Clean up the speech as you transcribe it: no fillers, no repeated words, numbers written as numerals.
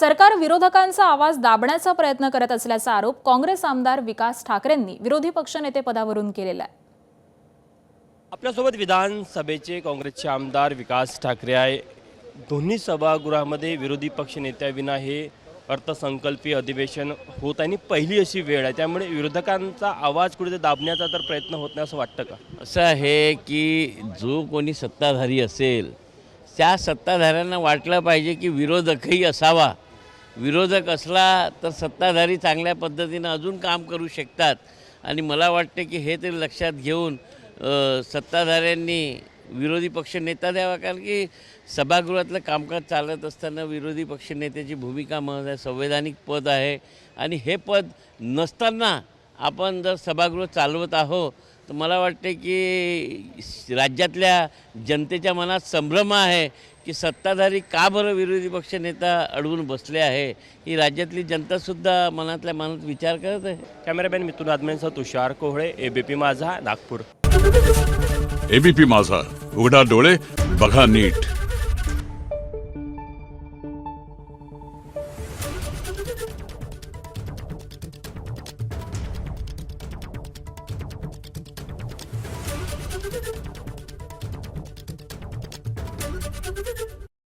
सरकार विरोधकांचा आवाज दाबण्याचा प्रयत्न करत असल्याचा आरोप काँग्रेस आमदार विकास ठाकरेंनी विरोधी पक्षनेतेपदावरून केलेला आहे। आपल्यासोबत विधानसभेचे काँग्रेसचे आमदार विकास ठाकरे आहे। दोन्ही सभागृहामध्ये विरोधी पक्षनेत्याविना हे अर्थसंकल्पीय अधिवेशन होत आणि पहिली अशी वेळ आहे, त्यामुळे विरोधकांचा आवाज कुठे दाबण्याचा तर प्रयत्न होत नाही असं वाटतं का? असं आहे की जो कोणी सत्ताधारी असेल त्या सत्ताधाऱ्यांना वाटलं पाहिजे की विरोधकही असावा। विरोधक असला तर सत्ताधारी चांगल्या पद्धतीनं अजून काम करू शकतात आणि मला वाटते की हे तरी लक्षात घेऊन सत्ताधाऱ्यांनी विरोधी पक्षनेता द्यावा, कारण की सभागृहातलं कामकाज चालत असताना विरोधी पक्षनेत्याची भूमिका संवैधानिक पद आहे आणि हे पद नसताना आपण जर सभागृह चालवत आहोत तर मला वाटते की राज्यातल्या जनतेच्या मनात संभ्रम आहे की सत्ताधारी का बरं विरोधी पक्षनेता अडवून बसले आहे, ही राज्यातली जनतासुद्धा मनातल्या मनात विचार करत आहे। कॅमेरामॅन मिथुन आदमेंसह तुषार कोहळे, एबीपी माझा, नागपूर। एबीपी माझा, उघडा डोळे बघा नीट।